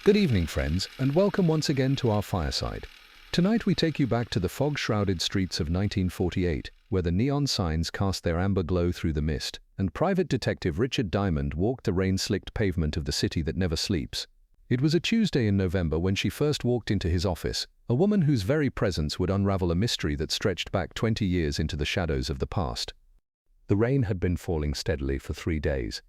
Good evening, friends, and welcome once again to our fireside. Tonight we take you back to the fog-shrouded streets of 1948, where the neon signs cast their amber glow through the mist, and private detective Richard Diamond walked the rain-slicked pavement of the city that never sleeps. It was a Tuesday in November when she first walked into his office, a woman whose very presence would unravel a mystery that stretched back 20 years into the shadows of the past. The rain had been falling steadily for 3 days,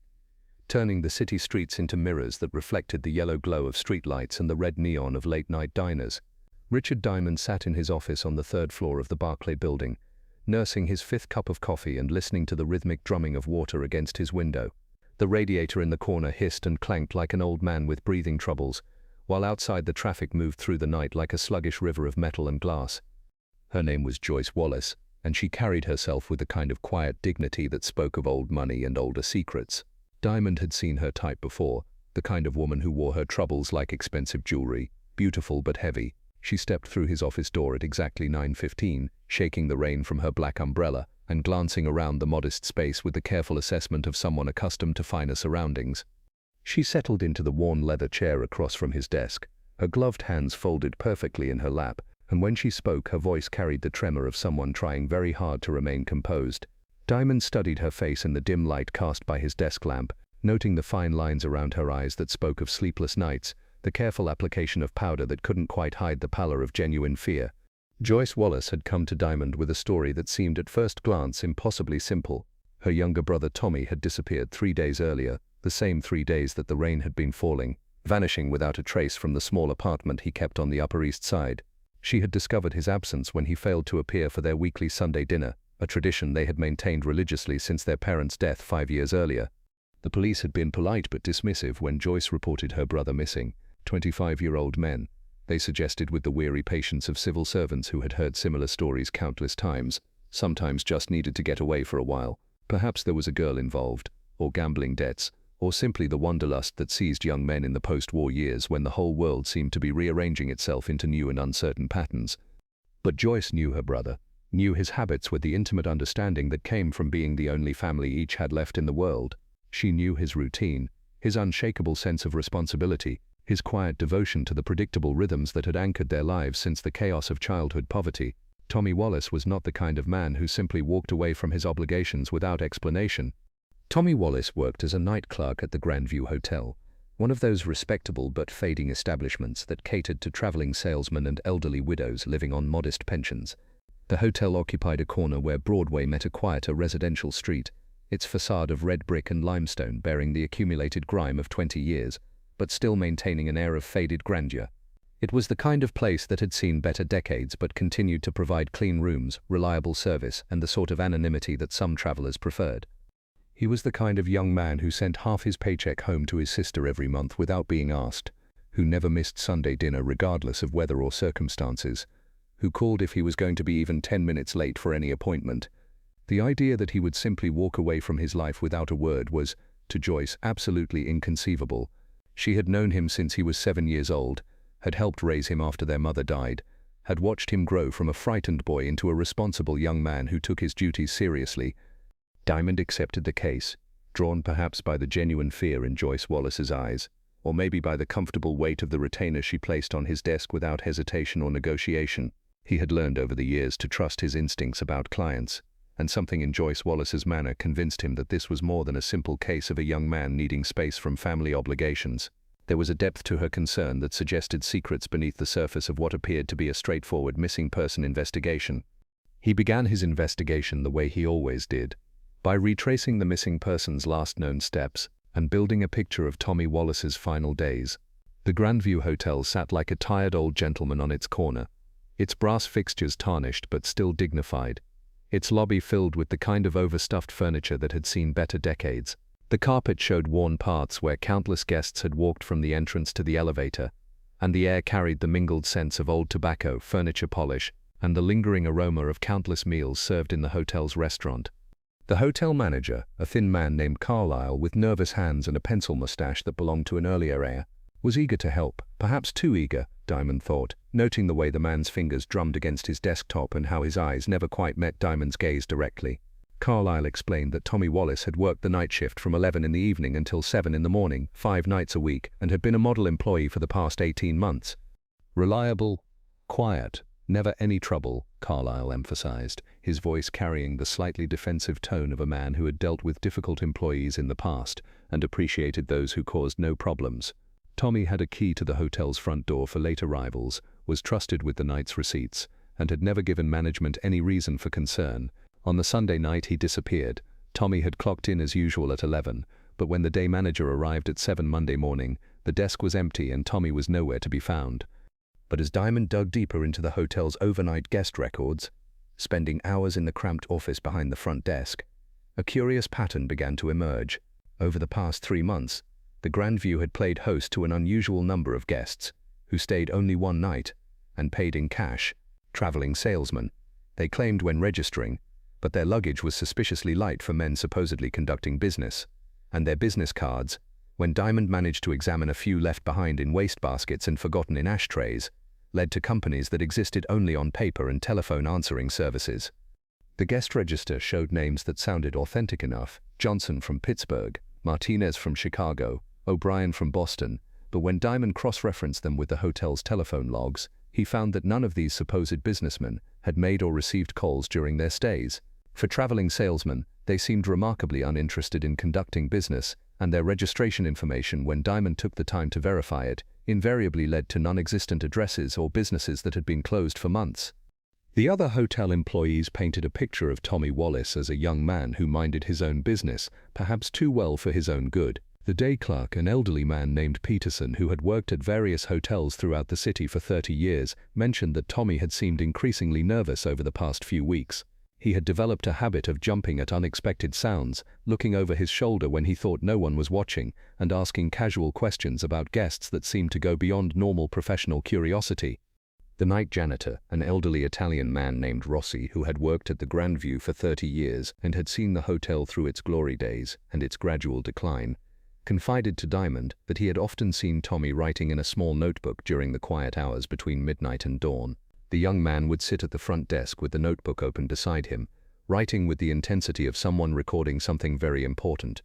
turning the city streets into mirrors that reflected the yellow glow of streetlights and the red neon of late-night diners. Richard Diamond sat in his office on the 3rd floor of the Barclay building, nursing his 5th cup of coffee and listening to the rhythmic drumming of water against his window. The radiator in the corner hissed and clanked like an old man with breathing troubles, while outside the traffic moved through the night like a sluggish river of metal and glass. Her name was Joyce Wallace, and she carried herself with the kind of quiet dignity that spoke of old money and older secrets. Diamond had seen her type before, the kind of woman who wore her troubles like expensive jewelry, beautiful but heavy. She stepped through his office door at exactly 9:15, shaking the rain from her black umbrella and glancing around the modest space with the careful assessment of someone accustomed to finer surroundings. She settled into the worn leather chair across from his desk, her gloved hands folded perfectly in her lap, and when she spoke, her voice carried the tremor of someone trying very hard to remain composed. Diamond studied her face in the dim light cast by his desk lamp, noting the fine lines around her eyes that spoke of sleepless nights, the careful application of powder that couldn't quite hide the pallor of genuine fear. Joyce Wallace had come to Diamond with a story that seemed at first glance impossibly simple. Her younger brother Tommy had disappeared 3 days earlier, the same 3 days that the rain had been falling, vanishing without a trace from the small apartment he kept on the Upper East Side. She had discovered his absence when he failed to appear for their weekly Sunday dinner, a tradition they had maintained religiously since their parents' death 5 years earlier. The police had been polite but dismissive when Joyce reported her brother missing. 25-year-old men, they suggested with the weary patience of civil servants who had heard similar stories countless times, sometimes just needed to get away for a while. Perhaps there was a girl involved, or gambling debts, or simply the wanderlust that seized young men in the post-war years when the whole world seemed to be rearranging itself into new and uncertain patterns. But Joyce knew her brother, knew his habits with the intimate understanding that came from being the only family each had left in the world. She knew his routine, his unshakable sense of responsibility, his quiet devotion to the predictable rhythms that had anchored their lives since the chaos of childhood poverty. Tommy Wallace was not the kind of man who simply walked away from his obligations without explanation. Tommy Wallace worked as a night clerk at the Grandview Hotel, one of those respectable but fading establishments that catered to traveling salesmen and elderly widows living on modest pensions. The hotel occupied a corner where Broadway met a quieter residential street, its facade of red brick and limestone bearing the accumulated grime of 20 years, but still maintaining an air of faded grandeur. It was the kind of place that had seen better decades but continued to provide clean rooms, reliable service, and the sort of anonymity that some travelers preferred. He was the kind of young man who sent half his paycheck home to his sister every month without being asked, who never missed Sunday dinner regardless of weather or circumstances, who called if he was going to be even 10 minutes late for any appointment. The idea that he would simply walk away from his life without a word was, to Joyce, absolutely inconceivable. She had known him since he was 7 years old, had helped raise him after their mother died, had watched him grow from a frightened boy into a responsible young man who took his duties seriously. Diamond accepted the case, drawn perhaps by the genuine fear in Joyce Wallace's eyes, or maybe by the comfortable weight of the retainer she placed on his desk without hesitation or negotiation. He had learned over the years to trust his instincts about clients, and something in Joyce Wallace's manner convinced him that this was more than a simple case of a young man needing space from family obligations. There was a depth to her concern that suggested secrets beneath the surface of what appeared to be a straightforward missing person investigation. He began his investigation the way he always did, by retracing the missing person's last known steps and building a picture of Tommy Wallace's final days. The Grandview Hotel sat like a tired old gentleman on its corner, its brass fixtures tarnished but still dignified, its lobby filled with the kind of overstuffed furniture that had seen better decades. The carpet showed worn paths where countless guests had walked from the entrance to the elevator, and the air carried the mingled scents of old tobacco, furniture polish, and the lingering aroma of countless meals served in the hotel's restaurant. The hotel manager, a thin man named Carlyle with nervous hands and a pencil mustache that belonged to an earlier era, was eager to help, perhaps too eager, Diamond thought, noting the way the man's fingers drummed against his desktop and how his eyes never quite met Diamond's gaze directly. Carlyle explained that Tommy Wallace had worked the night shift from 11 in the evening until 7 in the morning, 5 nights a week, and had been a model employee for the past 18 months. Reliable, quiet, never any trouble, Carlyle emphasized, his voice carrying the slightly defensive tone of a man who had dealt with difficult employees in the past and appreciated those who caused no problems. Tommy had a key to the hotel's front door for late arrivals, was trusted with the night's receipts, and had never given management any reason for concern. On the Sunday night he disappeared. Tommy had clocked in as usual at 11, but when the day manager arrived at 7 Monday morning, the desk was empty and Tommy was nowhere to be found. But as Diamond dug deeper into the hotel's overnight guest records, spending hours in the cramped office behind the front desk, a curious pattern began to emerge. Over the past 3 months, the Grandview had played host to an unusual number of guests, who stayed only one night and paid in cash. Traveling salesmen, they claimed when registering, but their luggage was suspiciously light for men supposedly conducting business, and their business cards, when Diamond managed to examine a few left behind in wastebaskets and forgotten in ashtrays, led to companies that existed only on paper and telephone answering services. The guest register showed names that sounded authentic enough: Johnson from Pittsburgh, Martinez from Chicago, O'Brien from Boston, but when Diamond cross-referenced them with the hotel's telephone logs, he found that none of these supposed businessmen had made or received calls during their stays. For traveling salesmen, they seemed remarkably uninterested in conducting business, and their registration information, when Diamond took the time to verify it, invariably led to non-existent addresses or businesses that had been closed for months. The other hotel employees painted a picture of Tommy Wallace as a young man who minded his own business, perhaps too well for his own good. The day clerk, an elderly man named Peterson who had worked at various hotels throughout the city for 30 years, mentioned that Tommy had seemed increasingly nervous over the past few weeks. He had developed a habit of jumping at unexpected sounds, looking over his shoulder when he thought no one was watching, and asking casual questions about guests that seemed to go beyond normal professional curiosity. The night janitor, an elderly Italian man named Rossi who had worked at the Grandview for 30 years and had seen the hotel through its glory days and its gradual decline, confided to Diamond that he had often seen Tommy writing in a small notebook during the quiet hours between midnight and dawn. The young man would sit at the front desk with the notebook open beside him, writing with the intensity of someone recording something very important,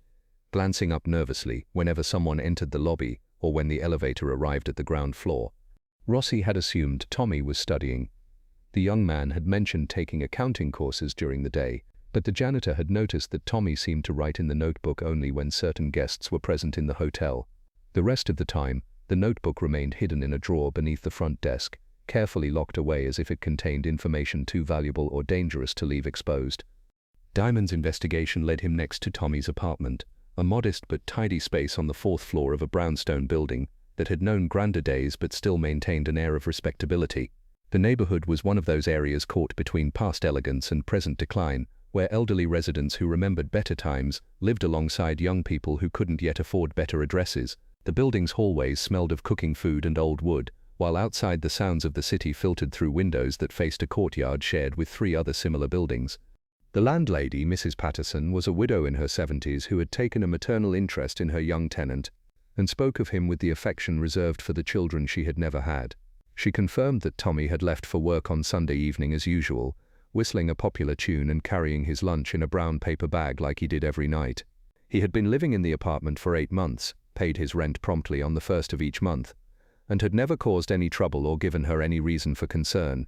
glancing up nervously whenever someone entered the lobby or when the elevator arrived at the ground floor. Rossi had assumed Tommy was studying. The young man had mentioned taking accounting courses during the day, but the janitor had noticed that Tommy seemed to write in the notebook only when certain guests were present in the hotel. The rest of the time, the notebook remained hidden in a drawer beneath the front desk, carefully locked away as if it contained information too valuable or dangerous to leave exposed. Diamond's investigation led him next to Tommy's apartment, a modest but tidy space on the 4th floor of a brownstone building that had known grander days but still maintained an air of respectability. The neighborhood was one of those areas caught between past elegance and present decline, where elderly residents who remembered better times lived alongside young people who couldn't yet afford better addresses. The building's hallways smelled of cooking food and old wood, while outside the sounds of the city filtered through windows that faced a courtyard shared with 3 other similar buildings. The landlady, Mrs. Patterson, was a widow in her 70s who had taken a maternal interest in her young tenant and spoke of him with the affection reserved for the children she had never had. She confirmed that Tommy had left for work on Sunday evening as usual, whistling a popular tune and carrying his lunch in a brown paper bag like he did every night. He had been living in the apartment for 8 months, paid his rent promptly on the 1st of each month, and had never caused any trouble or given her any reason for concern.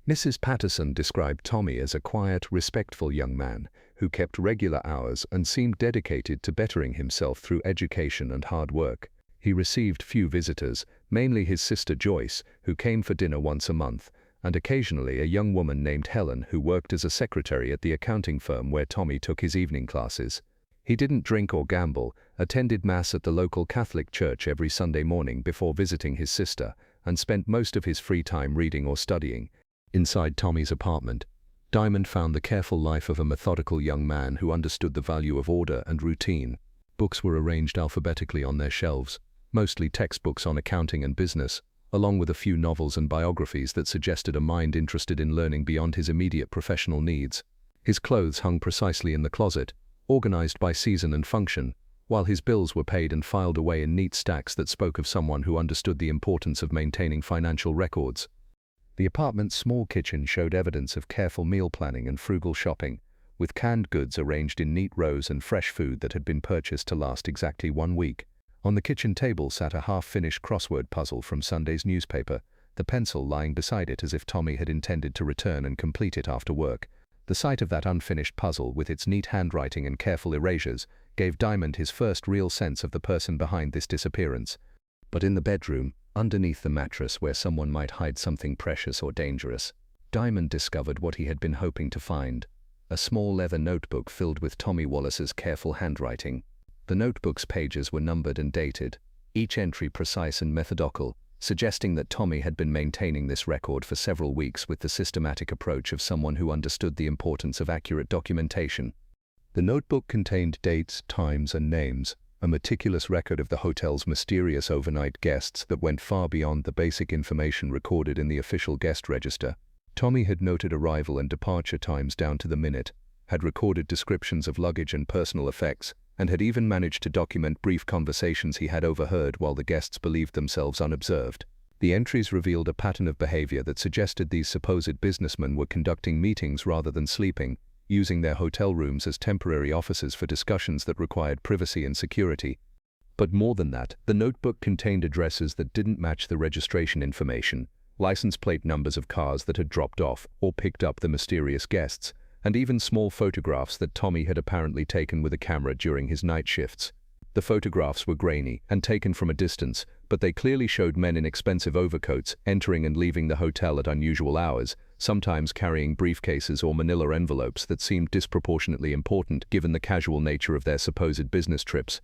Mrs. Patterson described Tommy as a quiet, respectful young man who kept regular hours and seemed dedicated to bettering himself through education and hard work. He received few visitors, mainly his sister Joyce, who came for dinner once a month, and occasionally a young woman named Helen who worked as a secretary at the accounting firm where Tommy took his evening classes. He didn't drink or gamble, attended Mass at the local Catholic church every Sunday morning before visiting his sister, and spent most of his free time reading or studying. Inside Tommy's apartment, Diamond found the careful life of a methodical young man who understood the value of order and routine. Books were arranged alphabetically on their shelves, mostly textbooks on accounting and business, along with a few novels and biographies that suggested a mind interested in learning beyond his immediate professional needs. His clothes hung precisely in the closet, organized by season and function, while his bills were paid and filed away in neat stacks that spoke of someone who understood the importance of maintaining financial records. The apartment's small kitchen showed evidence of careful meal planning and frugal shopping, with canned goods arranged in neat rows and fresh food that had been purchased to last exactly 1 week. On the kitchen table sat a half-finished crossword puzzle from Sunday's newspaper, the pencil lying beside it as if Tommy had intended to return and complete it after work. The sight of that unfinished puzzle, with its neat handwriting and careful erasures, gave Diamond his first real sense of the person behind this disappearance. But in the bedroom, underneath the mattress where someone might hide something precious or dangerous, Diamond discovered what he had been hoping to find: a small leather notebook filled with Tommy Wallace's careful handwriting. The notebook's pages were numbered and dated, each entry precise and methodical, suggesting that Tommy had been maintaining this record for several weeks with the systematic approach of someone who understood the importance of accurate documentation. The notebook contained dates, times, and names, a meticulous record of the hotel's mysterious overnight guests that went far beyond the basic information recorded in the official guest register. Tommy had noted arrival and departure times down to the minute, had recorded descriptions of luggage and personal effects, and had even managed to document brief conversations he had overheard while the guests believed themselves unobserved. The entries revealed a pattern of behavior that suggested these supposed businessmen were conducting meetings rather than sleeping, using their hotel rooms as temporary offices for discussions that required privacy and security. But more than that, the notebook contained addresses that didn't match the registration information, license plate numbers of cars that had dropped off or picked up the mysterious guests, and even small photographs that Tommy had apparently taken with a camera during his night shifts. The photographs were grainy and taken from a distance, but they clearly showed men in expensive overcoats entering and leaving the hotel at unusual hours, sometimes carrying briefcases or manila envelopes that seemed disproportionately important given the casual nature of their supposed business trips.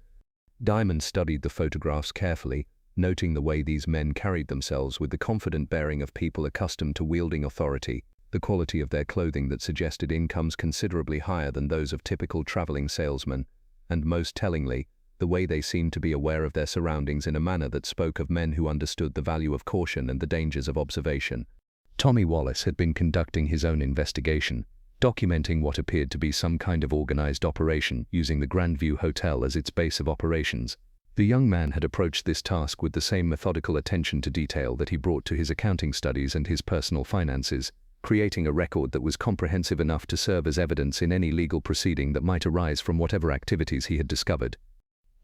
Diamond studied the photographs carefully, noting the way these men carried themselves with the confident bearing of people accustomed to wielding authority, the quality of their clothing that suggested incomes considerably higher than those of typical traveling salesmen, and most tellingly, the way they seemed to be aware of their surroundings in a manner that spoke of men who understood the value of caution and the dangers of observation. Tommy Wallace had been conducting his own investigation, documenting what appeared to be some kind of organized operation using the Grandview Hotel as its base of operations. The young man had approached this task with the same methodical attention to detail that he brought to his accounting studies and his personal finances, creating a record that was comprehensive enough to serve as evidence in any legal proceeding that might arise from whatever activities he had discovered.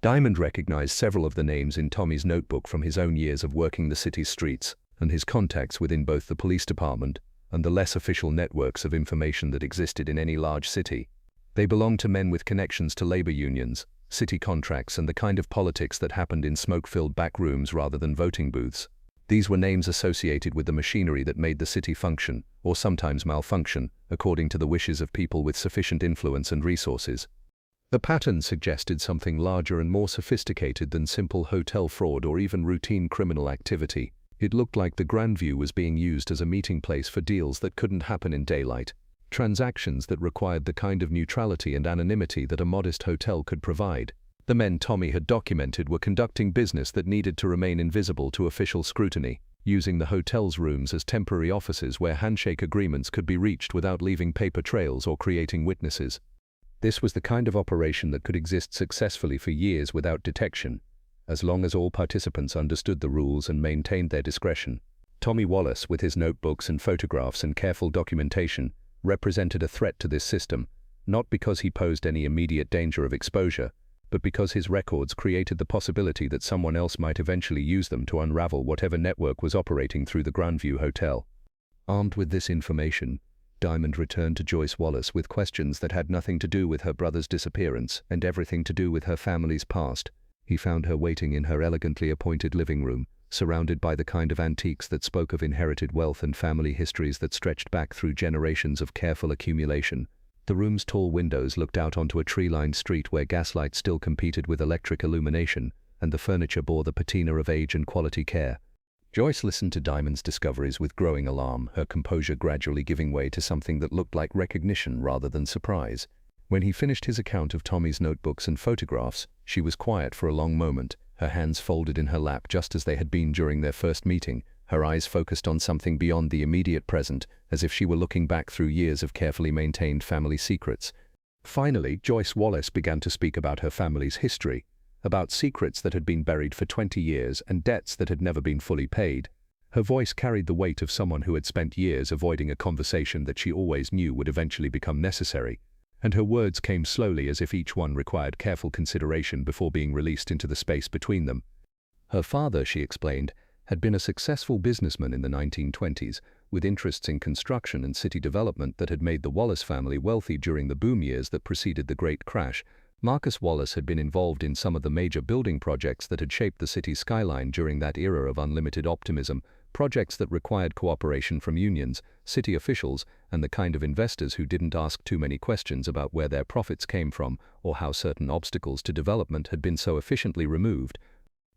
Diamond recognized several of the names in Tommy's notebook from his own years of working the city's streets, and his contacts within both the police department and the less official networks of information that existed in any large city. They belonged to men with connections to labor unions, city contracts, and the kind of politics that happened in smoke-filled back rooms rather than voting booths. These were names associated with the machinery that made the city function, or sometimes malfunction, according to the wishes of people with sufficient influence and resources. The pattern suggested something larger and more sophisticated than simple hotel fraud or even routine criminal activity. It looked like the Grandview was being used as a meeting place for deals that couldn't happen in daylight, transactions that required the kind of neutrality and anonymity that a modest hotel could provide. The men Tommy had documented were conducting business that needed to remain invisible to official scrutiny, using the hotel's rooms as temporary offices where handshake agreements could be reached without leaving paper trails or creating witnesses. This was the kind of operation that could exist successfully for years without detection, as long as all participants understood the rules and maintained their discretion. Tommy Wallace, with his notebooks and photographs and careful documentation, represented a threat to this system, not because he posed any immediate danger of exposure, but because his records created the possibility that someone else might eventually use them to unravel whatever network was operating through the Grandview Hotel. Armed with this information, Diamond returned to Joyce Wallace with questions that had nothing to do with her brother's disappearance and everything to do with her family's past. He found her waiting in her elegantly appointed living room, surrounded by the kind of antiques that spoke of inherited wealth and family histories that stretched back through generations of careful accumulation. The room's tall windows looked out onto a tree-lined street where gaslight still competed with electric illumination, and the furniture bore the patina of age and quality care. Joyce listened to Diamond's discoveries with growing alarm, her composure gradually giving way to something that looked like recognition rather than surprise. When he finished his account of Tommy's notebooks and photographs, she was quiet for a long moment, her hands folded in her lap just as they had been during their first meeting, her eyes focused on something beyond the immediate present, as if she were looking back through years of carefully maintained family secrets. Finally, Joyce Wallace began to speak about her family's history, about secrets that had been buried for 20 years and debts that had never been fully paid. Her voice carried the weight of someone who had spent years avoiding a conversation that she always knew would eventually become necessary. and her words came slowly as if each one required careful consideration before being released into the space between them. Her father, she explained, had been a successful businessman in the 1920s, with interests in construction and city development that had made the Wallace family wealthy during the boom years that preceded the Great Crash. Marcus Wallace had been involved in some of the major building projects that had shaped the city's skyline during that era of unlimited optimism, projects that required cooperation from unions, city officials, and the kind of investors who didn't ask too many questions about where their profits came from or how certain obstacles to development had been so efficiently removed.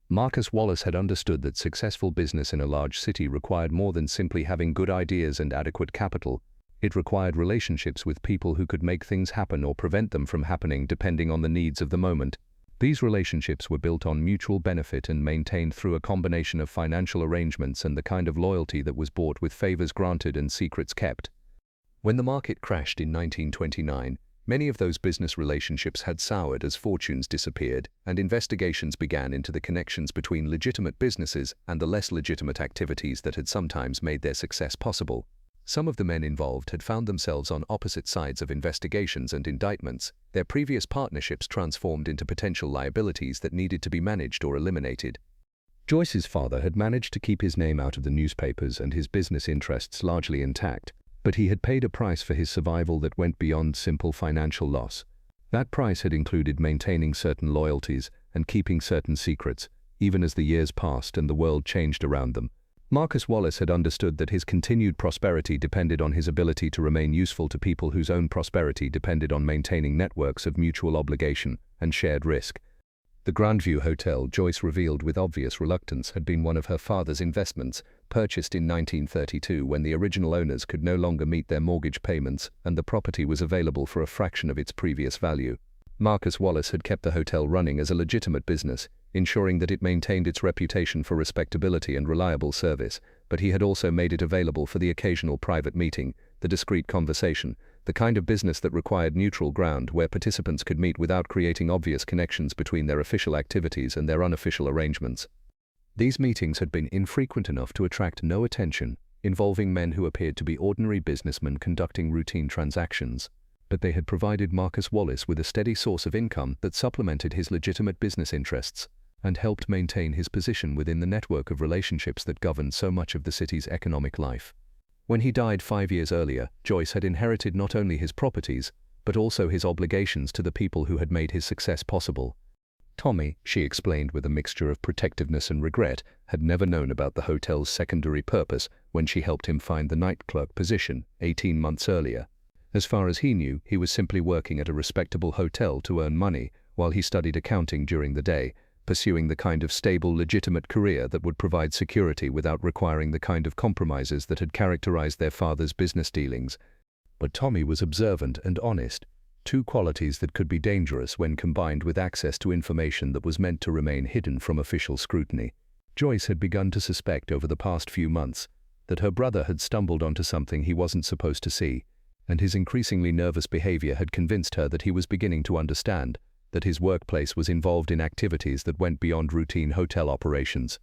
Marcus Wallace had understood that successful business in a large city required more than simply having good ideas and adequate capital. It required relationships with people who could make things happen or prevent them from happening depending on the needs of the moment. These relationships were built on mutual benefit and maintained through a combination of financial arrangements and the kind of loyalty that was bought with favors granted and secrets kept. When the market crashed in 1929, many of those business relationships had soured as fortunes disappeared, and investigations began into the connections between legitimate businesses and the less legitimate activities that had sometimes made their success possible. Some of the men involved had found themselves on opposite sides of investigations and indictments, their previous partnerships transformed into potential liabilities that needed to be managed or eliminated. Joyce's father had managed to keep his name out of the newspapers and his business interests largely intact, but he had paid a price for his survival that went beyond simple financial loss. That price had included maintaining certain loyalties and keeping certain secrets, even as the years passed and the world changed around them. Marcus Wallace had understood that his continued prosperity depended on his ability to remain useful to people whose own prosperity depended on maintaining networks of mutual obligation and shared risk. The Grandview Hotel, Joyce revealed with obvious reluctance, had been one of her father's investments, purchased in 1932 when the original owners could no longer meet their mortgage payments and the property was available for a fraction of its previous value. Marcus Wallace had kept the hotel running as a legitimate business, ensuring that it maintained its reputation for respectability and reliable service, but he had also made it available for the occasional private meeting, the discreet conversation, the kind of business that required neutral ground where participants could meet without creating obvious connections between their official activities and their unofficial arrangements. These meetings had been infrequent enough to attract no attention, involving men who appeared to be ordinary businessmen conducting routine transactions, but they had provided Marcus Wallace with a steady source of income that supplemented his legitimate business interests and helped maintain his position within the network of relationships that governed so much of the city's economic life. When he died 5 years earlier, Joyce had inherited not only his properties, but also his obligations to the people who had made his success possible. Tommy, she explained with a mixture of protectiveness and regret, had never known about the hotel's secondary purpose when she helped him find the night clerk position 18 months earlier. As far as he knew, he was simply working at a respectable hotel to earn money while he studied accounting during the day, pursuing the kind of stable, legitimate career that would provide security without requiring the kind of compromises that had characterized their father's business dealings. But Tommy was observant and honest, two qualities that could be dangerous when combined with access to information that was meant to remain hidden from official scrutiny. Joyce had begun to suspect over the past few months that her brother had stumbled onto something he wasn't supposed to see, and his increasingly nervous behavior had convinced her that he was beginning to understand that his workplace was involved in activities that went beyond routine hotel operations.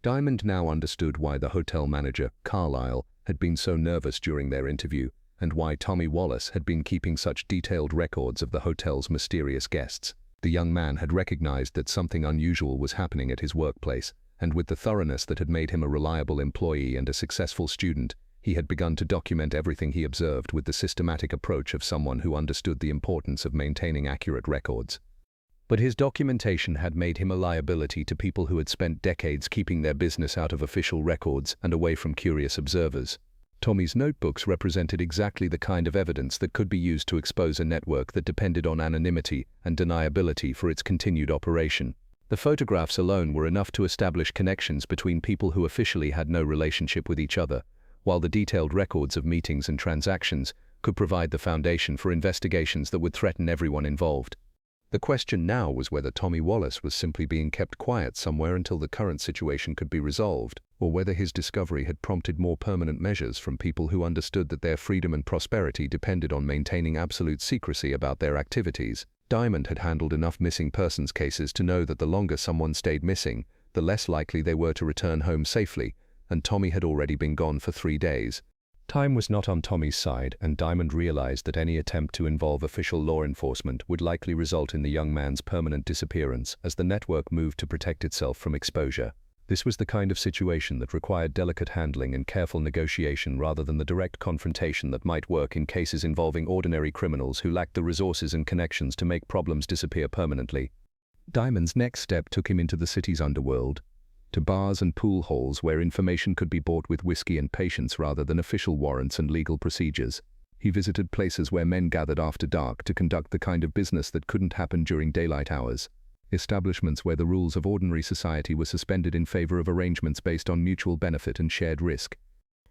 Diamond now understood why the hotel manager, Carlyle, had been so nervous during their interview, and why Tommy Wallace had been keeping such detailed records of the hotel's mysterious guests. The young man had recognized that something unusual was happening at his workplace, and with the thoroughness that had made him a reliable employee and a successful student, he had begun to document everything he observed with the systematic approach of someone who understood the importance of maintaining accurate records. But his documentation had made him a liability to people who had spent decades keeping their business out of official records and away from curious observers. Tommy's notebooks represented exactly the kind of evidence that could be used to expose a network that depended on anonymity and deniability for its continued operation. The photographs alone were enough to establish connections between people who officially had no relationship with each other, while the detailed records of meetings and transactions could provide the foundation for investigations that would threaten everyone involved. The question now was whether Tommy Wallace was simply being kept quiet somewhere until the current situation could be resolved, or whether his discovery had prompted more permanent measures from people who understood that their freedom and prosperity depended on maintaining absolute secrecy about their activities. Diamond had handled enough missing persons cases to know that the longer someone stayed missing, the less likely they were to return home safely, and Tommy had already been gone for 3 days. Time was not on Tommy's side, and Diamond realized that any attempt to involve official law enforcement would likely result in the young man's permanent disappearance as the network moved to protect itself from exposure. This was the kind of situation that required delicate handling and careful negotiation rather than the direct confrontation that might work in cases involving ordinary criminals who lacked the resources and connections to make problems disappear permanently. Diamond's next step took him into the city's underworld, to bars and pool halls where information could be bought with whiskey and patience rather than official warrants and legal procedures. He visited places where men gathered after dark to conduct the kind of business that couldn't happen during daylight hours. Establishments where the rules of ordinary society were suspended in favor of arrangements based on mutual benefit and shared risk.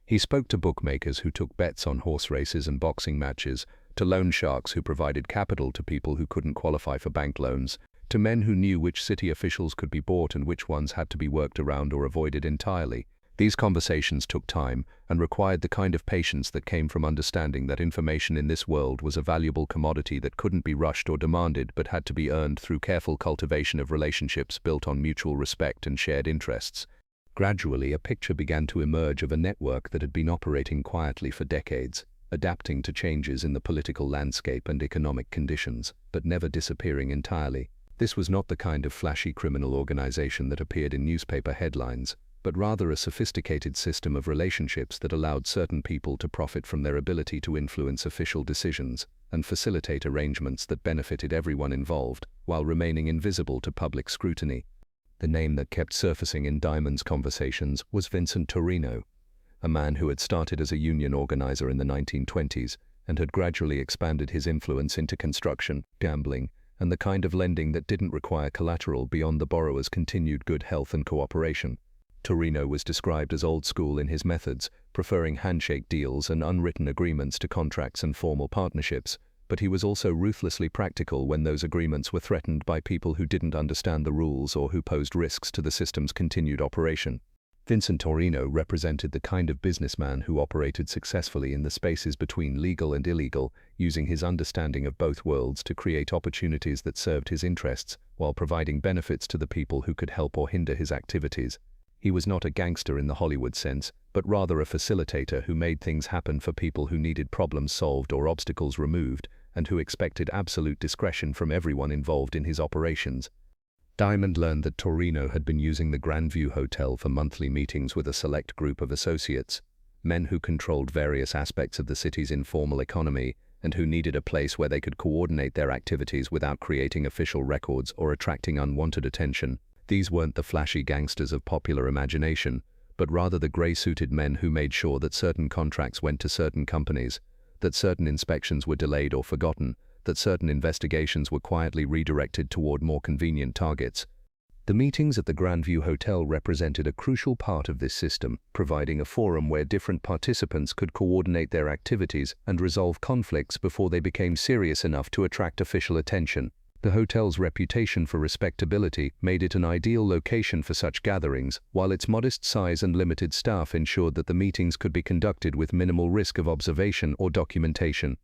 He spoke to bookmakers who took bets on horse races and boxing matches, to loan sharks who provided capital to people who couldn't qualify for bank loans, to men who knew which city officials could be bought and which ones had to be worked around or avoided entirely. These conversations took time and required the kind of patience that came from understanding that information in this world was a valuable commodity that couldn't be rushed or demanded but had to be earned through careful cultivation of relationships built on mutual respect and shared interests. Gradually, a picture began to emerge of a network that had been operating quietly for decades, adapting to changes in the political landscape and economic conditions, but never disappearing entirely. This was not the kind of flashy criminal organization that appeared in newspaper headlines, but rather a sophisticated system of relationships that allowed certain people to profit from their ability to influence official decisions and facilitate arrangements that benefited everyone involved, while remaining invisible to public scrutiny. The name that kept surfacing in Diamond's conversations was Vincent Torino, a man who had started as a union organizer in the 1920s and had gradually expanded his influence into construction, gambling, and the kind of lending that didn't require collateral beyond the borrower's continued good health and cooperation. Torino was described as old school in his methods, preferring handshake deals and unwritten agreements to contracts and formal partnerships, but he was also ruthlessly practical when those agreements were threatened by people who didn't understand the rules or who posed risks to the system's continued operation. Vincent Torino represented the kind of businessman who operated successfully in the spaces between legal and illegal, using his understanding of both worlds to create opportunities that served his interests, while providing benefits to the people who could help or hinder his activities. He was not a gangster in the Hollywood sense, but rather a facilitator who made things happen for people who needed problems solved or obstacles removed, and who expected absolute discretion from everyone involved in his operations. Diamond learned that Torino had been using the Grandview Hotel for monthly meetings with a select group of associates, men who controlled various aspects of the city's informal economy and who needed a place where they could coordinate their activities without creating official records or attracting unwanted attention. These weren't the flashy gangsters of popular imagination, but rather the gray-suited men who made sure that certain contracts went to certain companies, that certain inspections were delayed or forgotten, that certain investigations were quietly redirected toward more convenient targets. The meetings at the Grandview Hotel represented a crucial part of this system, providing a forum where different participants could coordinate their activities and resolve conflicts before they became serious enough to attract official attention. The hotel's reputation for respectability made it an ideal location for such gatherings, while its modest size and limited staff ensured that the meetings could be conducted with minimal risk of observation or documentation.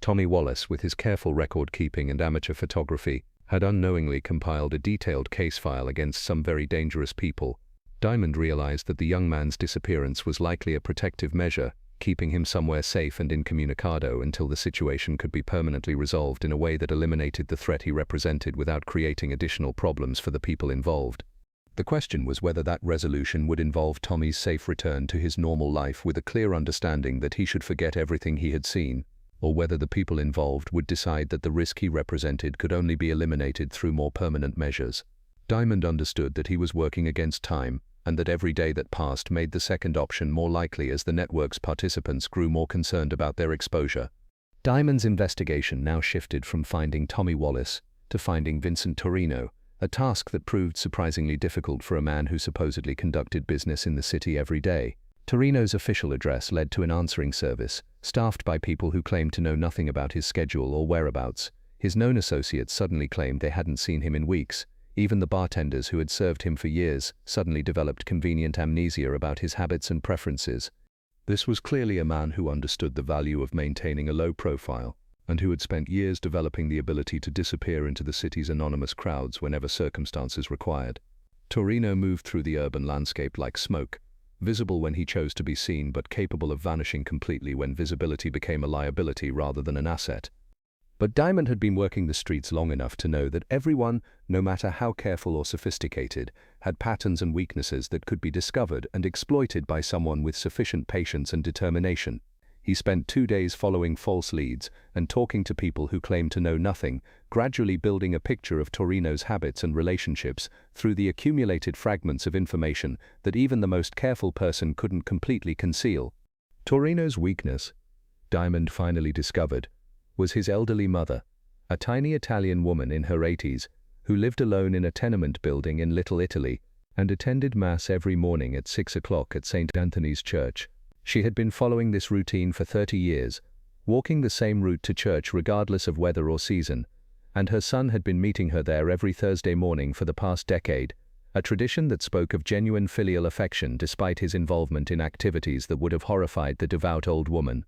Tommy Wallace, with his careful record-keeping and amateur photography, had unknowingly compiled a detailed case file against some very dangerous people. Diamond realized that the young man's disappearance was likely a protective measure, keeping him somewhere safe and incommunicado until the situation could be permanently resolved in a way that eliminated the threat he represented without creating additional problems for the people involved. The question was whether that resolution would involve Tommy's safe return to his normal life with a clear understanding that he should forget everything he had seen, or whether the people involved would decide that the risk he represented could only be eliminated through more permanent measures. Diamond understood that he was working against time, and that every day that passed made the second option more likely as the network's participants grew more concerned about their exposure. Diamond's investigation now shifted from finding Tommy Wallace to finding Vincent Torino, a task that proved surprisingly difficult for a man who supposedly conducted business in the city every day. Torino's official address led to an answering service, staffed by people who claimed to know nothing about his schedule or whereabouts. His known associates suddenly claimed they hadn't seen him in weeks. Even the bartenders who had served him for years suddenly developed convenient amnesia about his habits and preferences. This was clearly a man who understood the value of maintaining a low profile, and who had spent years developing the ability to disappear into the city's anonymous crowds whenever circumstances required. Torino moved through the urban landscape like smoke, visible when he chose to be seen but capable of vanishing completely when visibility became a liability rather than an asset. But Diamond had been working the streets long enough to know that everyone, no matter how careful or sophisticated, had patterns and weaknesses that could be discovered and exploited by someone with sufficient patience and determination. He spent 2 days following false leads and talking to people who claimed to know nothing, gradually building a picture of Torino's habits and relationships through the accumulated fragments of information that even the most careful person couldn't completely conceal. Torino's weakness, Diamond finally discovered, was his elderly mother, a tiny Italian woman in her 80s, who lived alone in a tenement building in Little Italy and attended Mass every morning at 6 o'clock at St. Anthony's Church. She had been following this routine for 30 years, walking the same route to church regardless of weather or season, and her son had been meeting her there every Thursday morning for the past decade, a tradition that spoke of genuine filial affection despite his involvement in activities that would have horrified the devout old woman.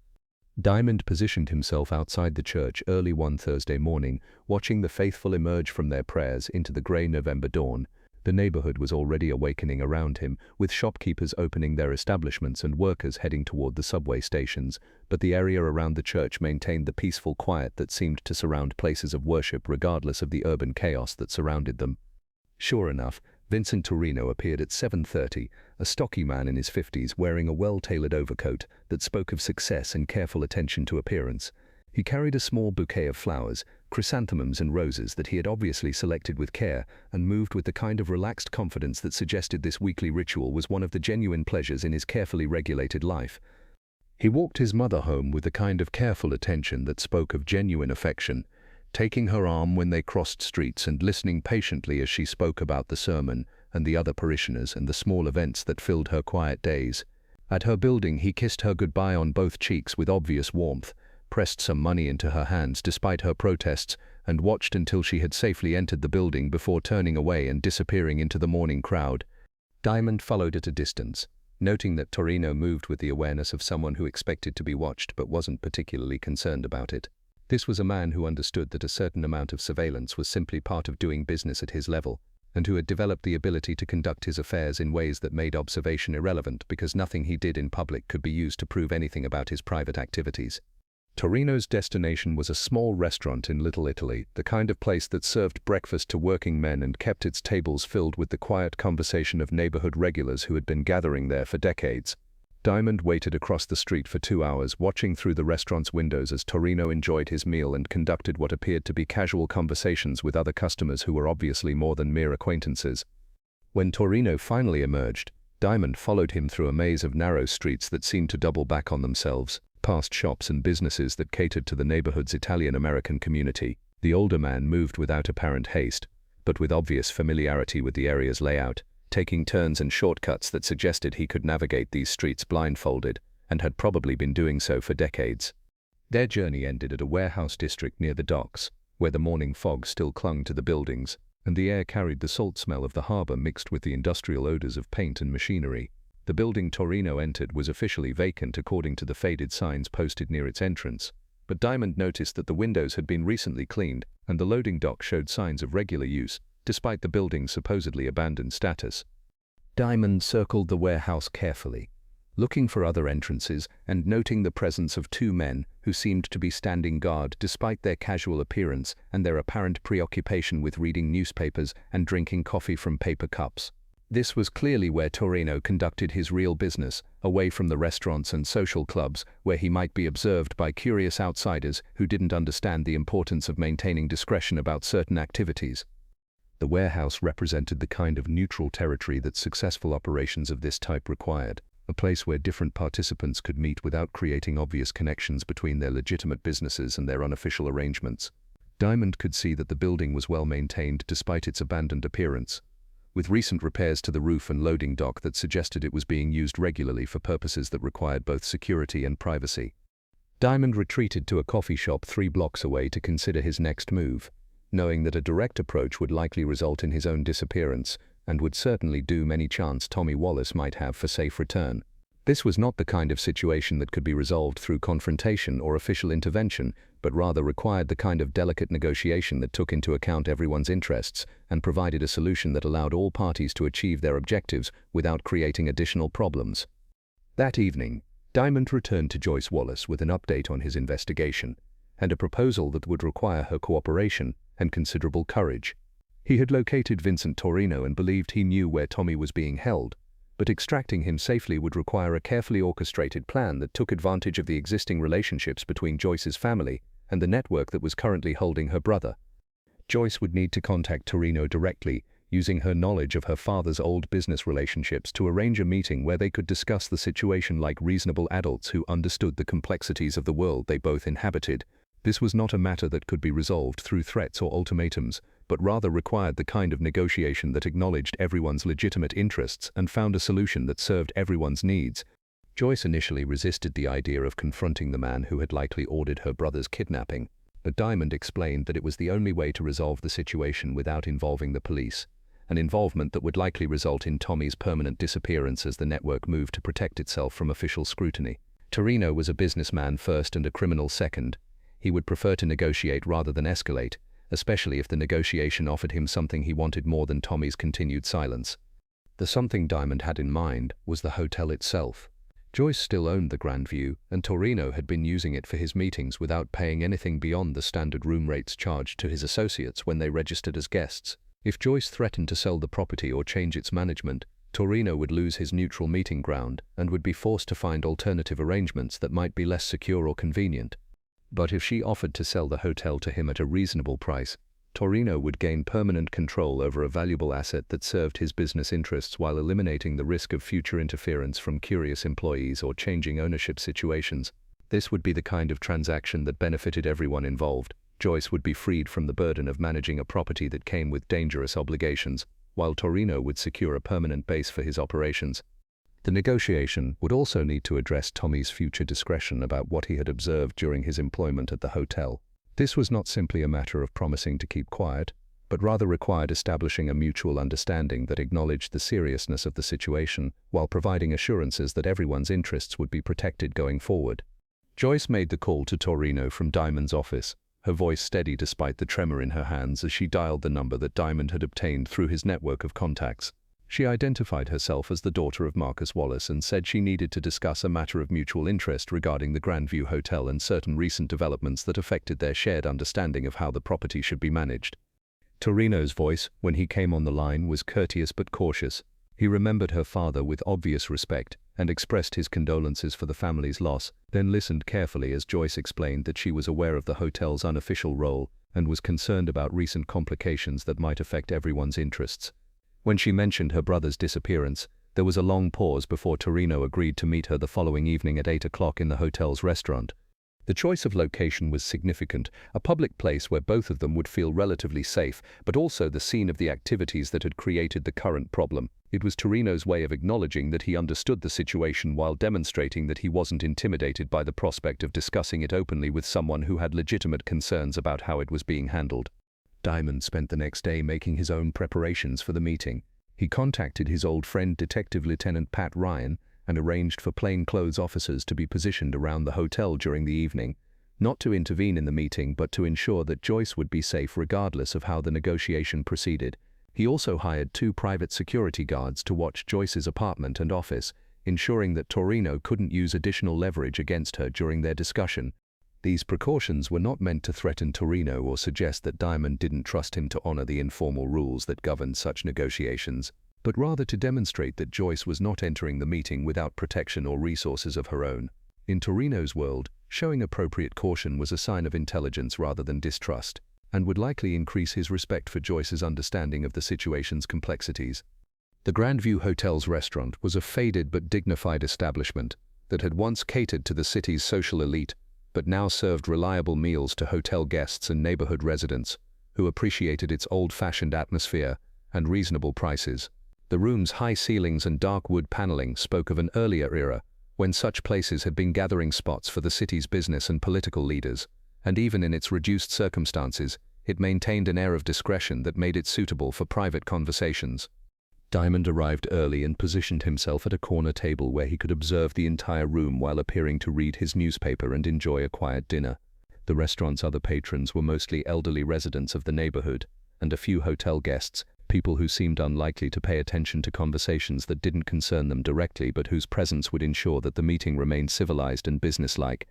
Diamond positioned himself outside the church early one Thursday morning, watching the faithful emerge from their prayers into the grey November dawn. The neighborhood was already awakening around him, with shopkeepers opening their establishments and workers heading toward the subway stations, but the area around the church maintained the peaceful quiet that seemed to surround places of worship regardless of the urban chaos that surrounded them. Sure enough, Vincent Torino appeared at 7:30, a stocky man in his 50s wearing a well-tailored overcoat that spoke of success and careful attention to appearance. He carried a small bouquet of flowers, chrysanthemums and roses that he had obviously selected with care, and moved with the kind of relaxed confidence that suggested this weekly ritual was one of the genuine pleasures in his carefully regulated life. He walked his mother home with the kind of careful attention that spoke of genuine affection, taking her arm when they crossed streets and listening patiently as she spoke about the sermon and the other parishioners and the small events that filled her quiet days. At her building, he kissed her goodbye on both cheeks with obvious warmth, pressed some money into her hands despite her protests, and watched until she had safely entered the building before turning away and disappearing into the morning crowd. Diamond followed at a distance, noting that Torino moved with the awareness of someone who expected to be watched but wasn't particularly concerned about it. This was a man who understood that a certain amount of surveillance was simply part of doing business at his level, and who had developed the ability to conduct his affairs in ways that made observation irrelevant because nothing he did in public could be used to prove anything about his private activities. Torino's destination was a small restaurant in Little Italy, the kind of place that served breakfast to working men and kept its tables filled with the quiet conversation of neighborhood regulars who had been gathering there for decades. Diamond waited across the street for 2 hours, watching through the restaurant's windows as Torino enjoyed his meal and conducted what appeared to be casual conversations with other customers who were obviously more than mere acquaintances. When Torino finally emerged, Diamond followed him through a maze of narrow streets that seemed to double back on themselves, past shops and businesses that catered to the neighborhood's Italian-American community. The older man moved without apparent haste, but with obvious familiarity with the area's layout, taking turns and shortcuts that suggested he could navigate these streets blindfolded, and had probably been doing so for decades. Their journey ended at a warehouse district near the docks, where the morning fog still clung to the buildings, and the air carried the salt smell of the harbor mixed with the industrial odors of paint and machinery. The building Torino entered was officially vacant according to the faded signs posted near its entrance, but Diamond noticed that the windows had been recently cleaned, and the loading dock showed signs of regular use, despite the building's supposedly abandoned status. Diamond circled the warehouse carefully, looking for other entrances and noting the presence of 2 men who seemed to be standing guard despite their casual appearance and their apparent preoccupation with reading newspapers and drinking coffee from paper cups. This was clearly where Torino conducted his real business, away from the restaurants and social clubs where he might be observed by curious outsiders who didn't understand the importance of maintaining discretion about certain activities. The warehouse represented the kind of neutral territory that successful operations of this type required, a place where different participants could meet without creating obvious connections between their legitimate businesses and their unofficial arrangements. Diamond could see that the building was well maintained despite its abandoned appearance, with recent repairs to the roof and loading dock that suggested it was being used regularly for purposes that required both security and privacy. Diamond retreated to a coffee shop 3 blocks away to consider his next move, knowing that a direct approach would likely result in his own disappearance and would certainly doom any chance Tommy Wallace might have for safe return. This was not the kind of situation that could be resolved through confrontation or official intervention, but rather required the kind of delicate negotiation that took into account everyone's interests and provided a solution that allowed all parties to achieve their objectives without creating additional problems. That evening, Diamond returned to Joyce Wallace with an update on his investigation and a proposal that would require her cooperation and considerable courage. He had located Vincent Torino and believed he knew where Tommy was being held, but extracting him safely would require a carefully orchestrated plan that took advantage of the existing relationships between Joyce's family and the network that was currently holding her brother. Joyce would need to contact Torino directly, using her knowledge of her father's old business relationships to arrange a meeting where they could discuss the situation like reasonable adults who understood the complexities of the world they both inhabited. This was not a matter that could be resolved through threats or ultimatums, but rather required the kind of negotiation that acknowledged everyone's legitimate interests and found a solution that served everyone's needs. Joyce initially resisted the idea of confronting the man who had likely ordered her brother's kidnapping, but Diamond explained that it was the only way to resolve the situation without involving the police, an involvement that would likely result in Tommy's permanent disappearance as the network moved to protect itself from official scrutiny. Torino was a businessman first and a criminal second. He would prefer to negotiate rather than escalate, especially if the negotiation offered him something he wanted more than Tommy's continued silence. The something Diamond had in mind was the hotel itself. Joyce still owned the Grand View, and Torino had been using it for his meetings without paying anything beyond the standard room rates charged to his associates when they registered as guests. If Joyce threatened to sell the property or change its management, Torino would lose his neutral meeting ground and would be forced to find alternative arrangements that might be less secure or convenient. But if she offered to sell the hotel to him at a reasonable price, Torino would gain permanent control over a valuable asset that served his business interests while eliminating the risk of future interference from curious employees or changing ownership situations. This would be the kind of transaction that benefited everyone involved. Joyce would be freed from the burden of managing a property that came with dangerous obligations, while Torino would secure a permanent base for his operations. The negotiation would also need to address Tommy's future discretion about what he had observed during his employment at the hotel. This was not simply a matter of promising to keep quiet, but rather required establishing a mutual understanding that acknowledged the seriousness of the situation while providing assurances that everyone's interests would be protected going forward. Joyce made the call to Torino from Diamond's office, her voice steady despite the tremor in her hands as she dialed the number that Diamond had obtained through his network of contacts. She identified herself as the daughter of Marcus Wallace and said she needed to discuss a matter of mutual interest regarding the Grandview Hotel and certain recent developments that affected their shared understanding of how the property should be managed. Torino's voice, when he came on the line, was courteous but cautious. He remembered her father with obvious respect and expressed his condolences for the family's loss, then listened carefully as Joyce explained that she was aware of the hotel's unofficial role and was concerned about recent complications that might affect everyone's interests. When she mentioned her brother's disappearance, there was a long pause before Torino agreed to meet her the following evening at 8 o'clock in the hotel's restaurant. The choice of location was significant, a public place where both of them would feel relatively safe, but also the scene of the activities that had created the current problem. It was Torino's way of acknowledging that he understood the situation while demonstrating that he wasn't intimidated by the prospect of discussing it openly with someone who had legitimate concerns about how it was being handled. Diamond spent the next day making his own preparations for the meeting. He contacted his old friend Detective Lieutenant Pat Ryan and arranged for plainclothes officers to be positioned around the hotel during the evening, not to intervene in the meeting but to ensure that Joyce would be safe regardless of how the negotiation proceeded. He also hired 2 private security guards to watch Joyce's apartment and office, ensuring that Torino couldn't use additional leverage against her during their discussion. These precautions were not meant to threaten Torino or suggest that Diamond didn't trust him to honor the informal rules that governed such negotiations, but rather to demonstrate that Joyce was not entering the meeting without protection or resources of her own. In Torino's world, showing appropriate caution was a sign of intelligence rather than distrust, and would likely increase his respect for Joyce's understanding of the situation's complexities. The Grandview Hotel's restaurant was a faded but dignified establishment that had once catered to the city's social elite, but now served reliable meals to hotel guests and neighborhood residents who appreciated its old-fashioned atmosphere and reasonable prices. The room's high ceilings and dark wood paneling spoke of an earlier era when such places had been gathering spots for the city's business and political leaders, and even in its reduced circumstances, it maintained an air of discretion that made it suitable for private conversations. Diamond arrived early and positioned himself at a corner table where he could observe the entire room while appearing to read his newspaper and enjoy a quiet dinner. The restaurant's other patrons were mostly elderly residents of the neighborhood, and a few hotel guests, people who seemed unlikely to pay attention to conversations that didn't concern them directly but whose presence would ensure that the meeting remained civilized and businesslike.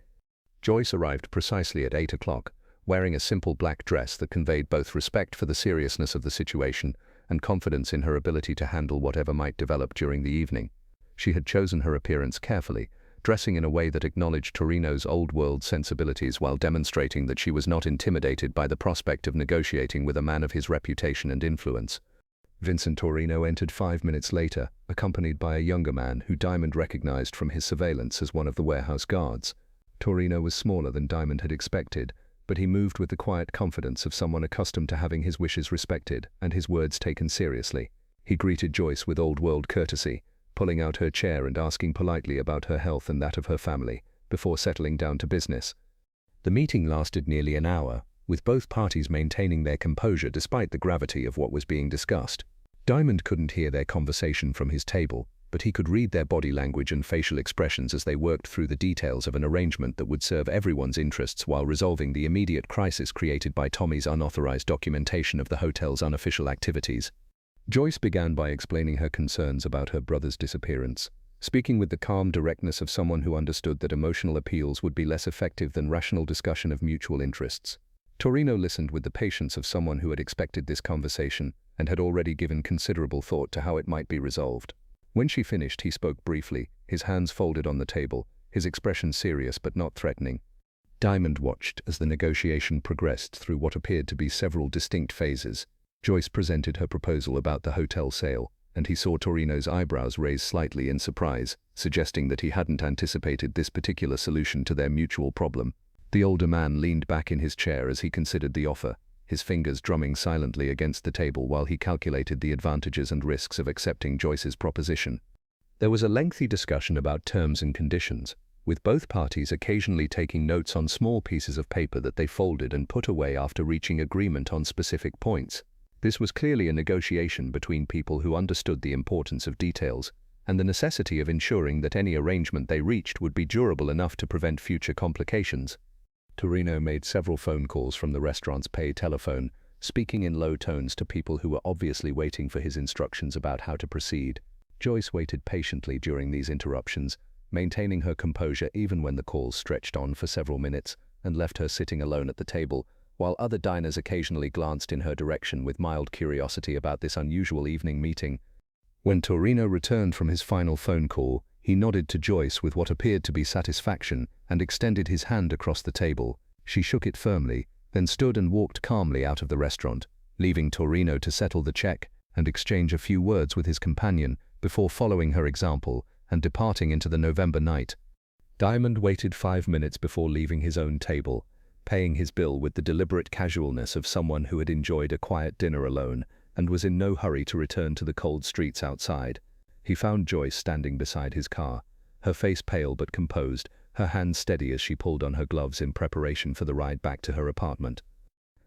Joyce arrived precisely at 8 o'clock, wearing a simple black dress that conveyed both respect for the seriousness of the situation and confidence in her ability to handle whatever might develop during the evening. She had chosen her appearance carefully, dressing in a way that acknowledged Torino's old-world sensibilities while demonstrating that she was not intimidated by the prospect of negotiating with a man of his reputation and influence. Vincent Torino entered 5 minutes later, accompanied by a younger man who Diamond recognized from his surveillance as one of the warehouse guards. Torino was smaller than Diamond had expected, but he moved with the quiet confidence of someone accustomed to having his wishes respected and his words taken seriously. He greeted Joyce with old-world courtesy, pulling out her chair and asking politely about her health and that of her family, before settling down to business. The meeting lasted nearly an hour, with both parties maintaining their composure despite the gravity of what was being discussed. Diamond couldn't hear their conversation from his table, but he could read their body language and facial expressions as they worked through the details of an arrangement that would serve everyone's interests while resolving the immediate crisis created by Tommy's unauthorized documentation of the hotel's unofficial activities. Joyce began by explaining her concerns about her brother's disappearance, speaking with the calm directness of someone who understood that emotional appeals would be less effective than rational discussion of mutual interests. Torino listened with the patience of someone who had expected this conversation and had already given considerable thought to how it might be resolved. When she finished, he spoke briefly, his hands folded on the table, his expression serious but not threatening. Diamond watched as the negotiation progressed through what appeared to be several distinct phases. Joyce presented her proposal about the hotel sale, and he saw Torino's eyebrows raise slightly in surprise, suggesting that he hadn't anticipated this particular solution to their mutual problem. The older man leaned back in his chair as he considered the offer, his fingers drumming silently against the table while he calculated the advantages and risks of accepting Joyce's proposition. There was a lengthy discussion about terms and conditions, with both parties occasionally taking notes on small pieces of paper that they folded and put away after reaching agreement on specific points. This was clearly a negotiation between people who understood the importance of details and the necessity of ensuring that any arrangement they reached would be durable enough to prevent future complications. Torino made several phone calls from the restaurant's pay telephone, speaking in low tones to people who were obviously waiting for his instructions about how to proceed. Joyce waited patiently during these interruptions, maintaining her composure even when the calls stretched on for several minutes and left her sitting alone at the table, while other diners occasionally glanced in her direction with mild curiosity about this unusual evening meeting. When Torino returned from his final phone call, he nodded to Joyce with what appeared to be satisfaction and extended his hand across the table. She shook it firmly, then stood and walked calmly out of the restaurant, leaving Torino to settle the check and exchange a few words with his companion before following her example and departing into the November night. Diamond waited 5 minutes before leaving his own table, paying his bill with the deliberate casualness of someone who had enjoyed a quiet dinner alone and was in no hurry to return to the cold streets outside. He found Joyce standing beside his car, her face pale but composed, her hands steady as she pulled on her gloves in preparation for the ride back to her apartment.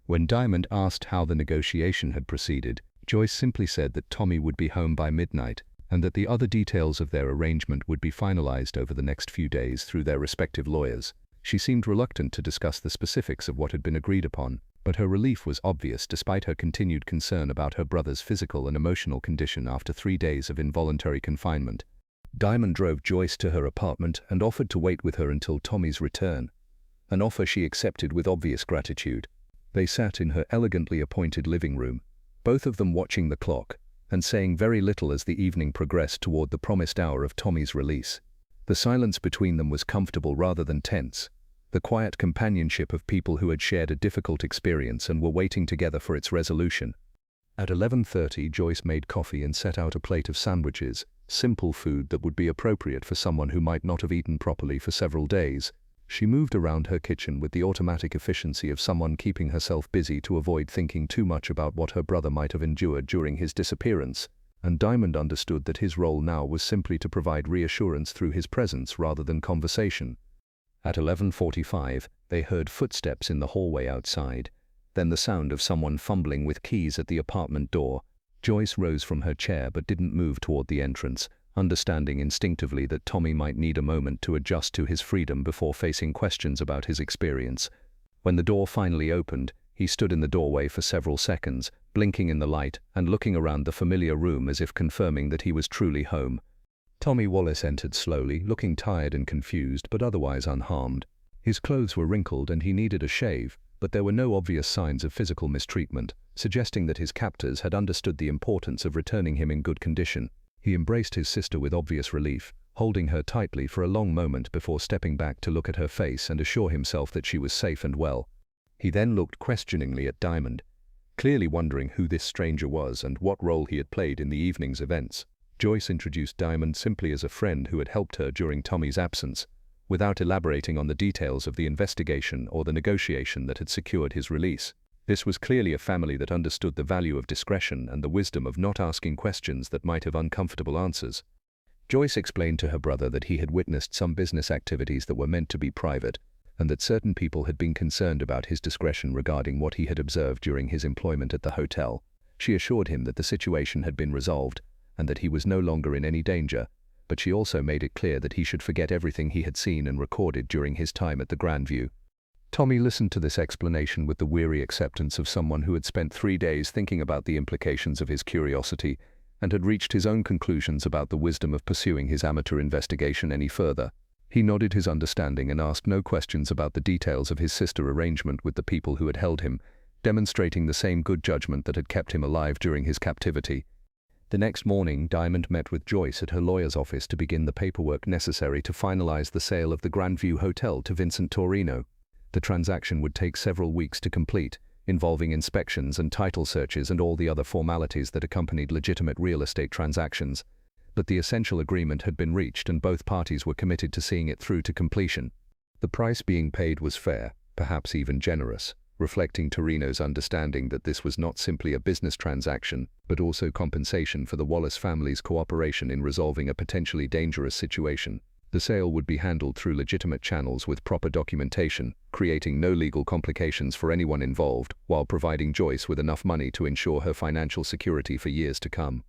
When Diamond asked how the negotiation had proceeded, Joyce simply said that Tommy would be home by midnight and that the other details of their arrangement would be finalized over the next few days through their respective lawyers. She seemed reluctant to discuss the specifics of what had been agreed upon, but her relief was obvious despite her continued concern about her brother's physical and emotional condition after 3 days of involuntary confinement. Diamond drove Joyce to her apartment and offered to wait with her until Tommy's return, an offer she accepted with obvious gratitude. They sat in her elegantly appointed living room, both of them watching the clock and saying very little as the evening progressed toward the promised hour of Tommy's release. The silence between them was comfortable rather than tense, the quiet companionship of people who had shared a difficult experience and were waiting together for its resolution. At 11:30, Joyce made coffee and set out a plate of sandwiches, simple food that would be appropriate for someone who might not have eaten properly for several days. She moved around her kitchen with the automatic efficiency of someone keeping herself busy to avoid thinking too much about what her brother might have endured during his disappearance, and Diamond understood that his role now was simply to provide reassurance through his presence rather than conversation. At 11:45, they heard footsteps in the hallway outside, then the sound of someone fumbling with keys at the apartment door. Joyce rose from her chair but didn't move toward the entrance, understanding instinctively that Tommy might need a moment to adjust to his freedom before facing questions about his experience. When the door finally opened, he stood in the doorway for several seconds, blinking in the light and looking around the familiar room as if confirming that he was truly home. Tommy Wallace entered slowly, looking tired and confused but otherwise unharmed. His clothes were wrinkled and he needed a shave, but there were no obvious signs of physical mistreatment, suggesting that his captors had understood the importance of returning him in good condition. He embraced his sister with obvious relief, holding her tightly for a long moment before stepping back to look at her face and assure himself that she was safe and well. He then looked questioningly at Diamond, clearly wondering who this stranger was and what role he had played in the evening's events. Joyce introduced Diamond simply as a friend who had helped her during Tommy's absence, without elaborating on the details of the investigation or the negotiation that had secured his release. This was clearly a family that understood the value of discretion and the wisdom of not asking questions that might have uncomfortable answers. Joyce explained to her brother that he had witnessed some business activities that were meant to be private, and that certain people had been concerned about his discretion regarding what he had observed during his employment at the hotel. She assured him that the situation had been resolved, and that he was no longer in any danger, but she also made it clear that he should forget everything he had seen and recorded during his time at the Grandview. Tommy listened to this explanation with the weary acceptance of someone who had spent 3 days thinking about the implications of his curiosity and had reached his own conclusions about the wisdom of pursuing his amateur investigation any further. He nodded his understanding and asked no questions about the details of his sister arrangement with the people who had held him, demonstrating the same good judgment that had kept him alive during his captivity. The next morning, Diamond met with Joyce at her lawyer's office to begin the paperwork necessary to finalize the sale of the Grandview Hotel to Vincent Torino. The transaction would take several weeks to complete, involving inspections and title searches and all the other formalities that accompanied legitimate real estate transactions. But the essential agreement had been reached and both parties were committed to seeing it through to completion. The price being paid was fair, perhaps even generous, reflecting Torino's understanding that this was not simply a business transaction, but also compensation for the Wallace family's cooperation in resolving a potentially dangerous situation. The sale would be handled through legitimate channels with proper documentation, creating no legal complications for anyone involved, while providing Joyce with enough money to ensure her financial security for years to come.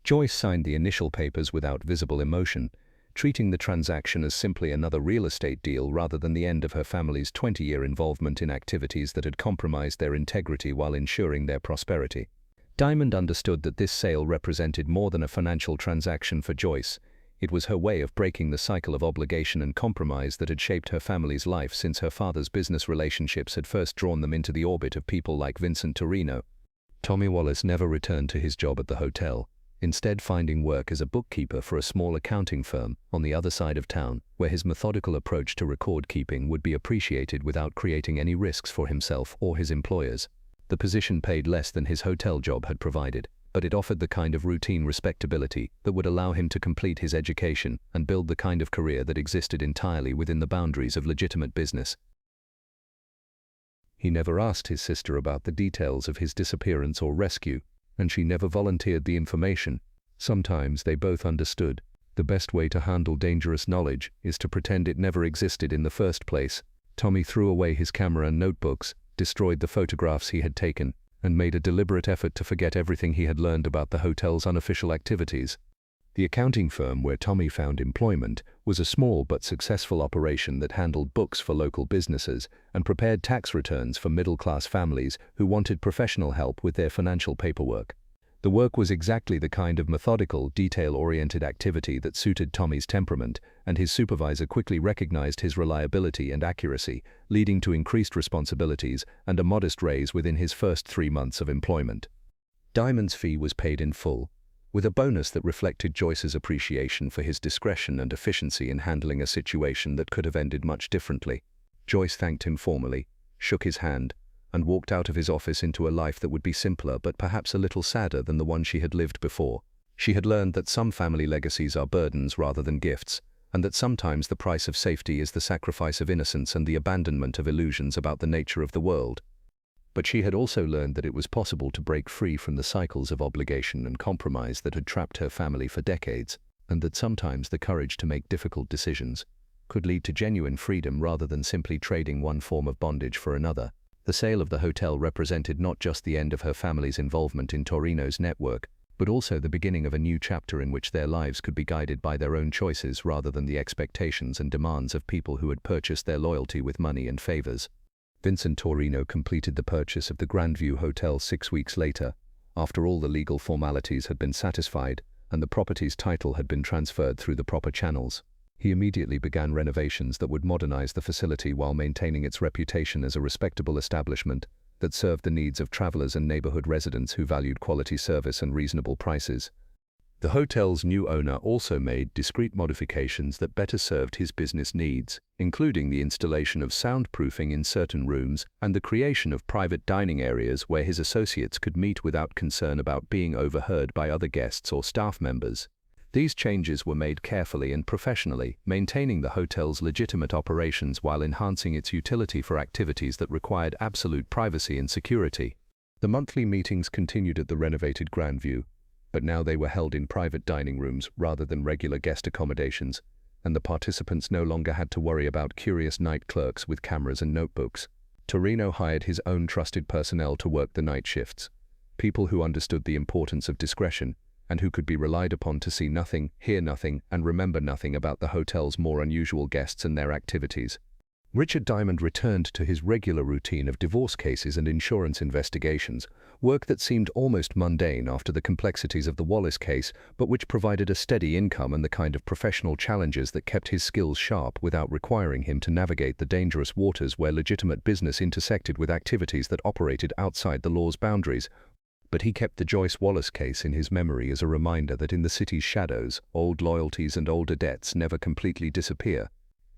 Joyce signed the initial papers without visible emotion, treating the transaction as simply another real estate deal rather than the end of her family's 20-year involvement in activities that had compromised their integrity while ensuring their prosperity. Diamond understood that this sale represented more than a financial transaction for Joyce. It was her way of breaking the cycle of obligation and compromise that had shaped her family's life since her father's business relationships had first drawn them into the orbit of people like Vincent Torino. Tommy Wallace never returned to his job at the hotel, instead finding work as a bookkeeper for a small accounting firm on the other side of town, where his methodical approach to record-keeping would be appreciated without creating any risks for himself or his employers. The position paid less than his hotel job had provided, but it offered the kind of routine respectability that would allow him to complete his education and build the kind of career that existed entirely within the boundaries of legitimate business. He never asked his sister about the details of his disappearance or rescue, and she never volunteered the information. Sometimes they both understood. The best way to handle dangerous knowledge is to pretend it never existed in the first place. Tommy threw away his camera and notebooks, destroyed the photographs he had taken, and made a deliberate effort to forget everything he had learned about the hotel's unofficial activities. The accounting firm where Tommy found employment was a small but successful operation that handled books for local businesses and prepared tax returns for middle-class families who wanted professional help with their financial paperwork. The work was exactly the kind of methodical, detail-oriented activity that suited Tommy's temperament, and his supervisor quickly recognized his reliability and accuracy, leading to increased responsibilities and a modest raise within his first 3 months of employment. Diamond's fee was paid in full, with a bonus that reflected Joyce's appreciation for his discretion and efficiency in handling a situation that could have ended much differently. Joyce thanked him formally, shook his hand, and walked out of his office into a life that would be simpler but perhaps a little sadder than the one she had lived before. She had learned that some family legacies are burdens rather than gifts, and that sometimes the price of safety is the sacrifice of innocence and the abandonment of illusions about the nature of the world. But she had also learned that it was possible to break free from the cycles of obligation and compromise that had trapped her family for decades, and that sometimes the courage to make difficult decisions could lead to genuine freedom rather than simply trading one form of bondage for another. The sale of the hotel represented not just the end of her family's involvement in Torino's network, but also the beginning of a new chapter in which their lives could be guided by their own choices rather than the expectations and demands of people who had purchased their loyalty with money and favors. Vincent Torino completed the purchase of the Grandview Hotel 6 weeks later, after all the legal formalities had been satisfied and the property's title had been transferred through the proper channels. He immediately began renovations that would modernize the facility while maintaining its reputation as a respectable establishment that served the needs of travelers and neighborhood residents who valued quality service and reasonable prices. The hotel's new owner also made discreet modifications that better served his business needs, including the installation of soundproofing in certain rooms and the creation of private dining areas where his associates could meet without concern about being overheard by other guests or staff members. These changes were made carefully and professionally, maintaining the hotel's legitimate operations while enhancing its utility for activities that required absolute privacy and security. The monthly meetings continued at the renovated Grandview, but now they were held in private dining rooms rather than regular guest accommodations, and the participants no longer had to worry about curious night clerks with cameras and notebooks. Torino hired his own trusted personnel to work the night shifts, people who understood the importance of discretion and who could be relied upon to see nothing, hear nothing, and remember nothing about the hotel's more unusual guests and their activities. Richard Diamond returned to his regular routine of divorce cases and insurance investigations, work that seemed almost mundane after the complexities of the Wallace case, but which provided a steady income and the kind of professional challenges that kept his skills sharp without requiring him to navigate the dangerous waters where legitimate business intersected with activities that operated outside the law's boundaries. But he kept the Joyce Wallace case in his memory as a reminder that in the city's shadows, old loyalties and older debts never completely disappear.